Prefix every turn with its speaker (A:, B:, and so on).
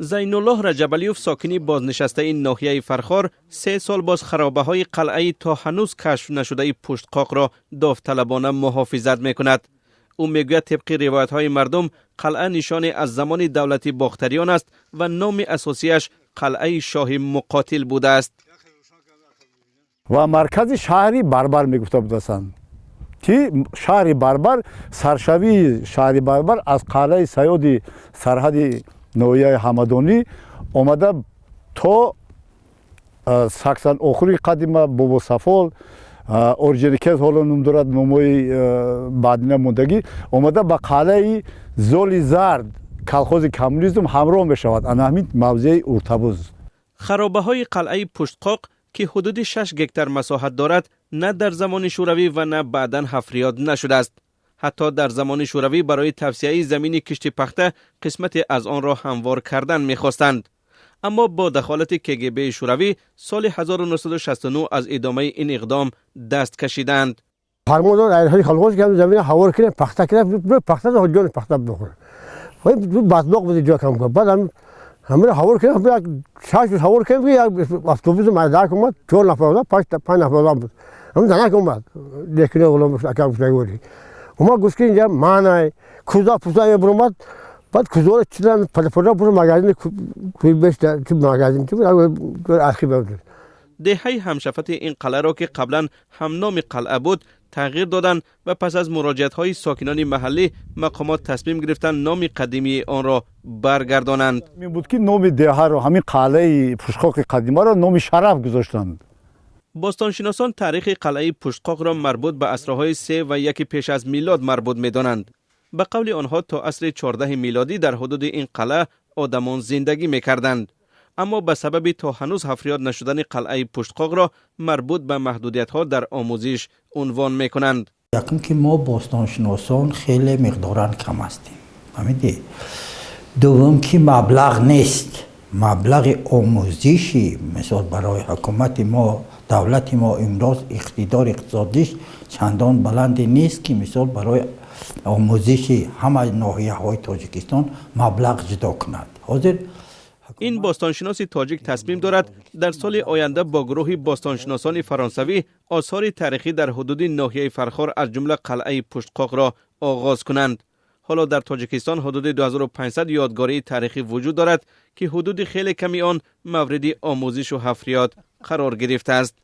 A: زینالله رجبلیوف ساکنی بازنشسته این ناحیه فرخار 3 سال باز خرابه های قلعه تا هنوز کشف نشده پشتقاق را داوطلبانه محافظت میکند. او میگوید طبق روایت های مردم قلعه نشانی از زمان دولتی باختریان است و نام اساسیش قلعه شاه مقاتل بوده است.
B: و مرکز شهری بربر میگفته بودند که شهر بربر سرشوی شهر بربر از قلعه سیادی سرحد نویه حمدانی آمده تا ساکسان آخری قدیمه بابا سفال اورجینیکت حالا نام دارد ناموی بعدینه موندگی آمده به قلعه زولی زرد کلخوز کمونیسم همراه می شود. همین موضع ارتباز
A: خرابه های قلعه پشتقاق که حدود 6 گکتر مساحت دارد نه در زمان شوروی و نه بعداً ҳафриёт نشده است. حتی در زمان شوروی برای توسعه زمین کشتی پخته قسمت از آن را هموار کردن می‌خواستند. اما با دخالت کگب شوروی سال 1969 از ادامه این اقدام دست کشیدند.
C: فرماندار ایرانی خلقوز که زمین هوار کنه پخته کنه پخته تا جان پخته بخوره. خب باطلاق بود جا کم کرد. بعد همه هوار کنه شش هوار کنه یک اتوبوس مدرک اومد 4 نفر بود 5 نفر بود. هم دنک اومد. لیکن اولم اکم شدی. اوما گوش که اینجا مانای کوزا پوزا برامد بعد کوزا چیزان پدپودا برو مغازه کوی بیشتر تو مغازه تو آرخیو بود.
A: دهه همشفت این قلعه را که قبلا همنام قلعه بود تغییر دادند و پس از مراجعت‌های ساکنان محلی مقامات تصمیم گرفتند نام قدیمی آن را برگردانند.
B: می بود که نام دهه را همین قلعه پشتقاق قدیمی را نام شرف گذاشتند.
A: باستانشناسان تاریخ قلعه پشتقاق را مربوط به عصرهای 3 و 1 پیش از میلاد مربوط می‌دانند. به قول آنها تا عصر 14 میلادی در حدود این قلعه آدمان زندگی می‌کردند. اما به سبب تا هنوز ҳафриёт نشدن قلعه پشتقاق را مربوط به محدودیت‌ها در آموزش عنوان می‌کنند.
D: یکم که ما باستانشناسان خیلی مقدارن کم هستیم. فهمیدی؟ دوم که مبلغ نیست. مبلغ آموزشی مثلا برای حکومت ما دولت ما امروز اقتدار اقتصادیش چندان بلند نیست که مثلا برای آموزش همه ناحیه‌های تاجیکستان مبلغ جدا کند. حاضر
A: این باستانشناس تاجیک تصمیم دارد در سال آینده با گروه باستانشناسان فرانسوی آثار تاریخی در حدود ناحیه فرخار از جمله قلعه پشتقاق را آغاز کنند. حالا در تاجیکستان حدود 2500 یادگاری تاریخی وجود دارد که حدود خیلی کمی آن مورد آموزش و ҳафриёت قرار گرفته است.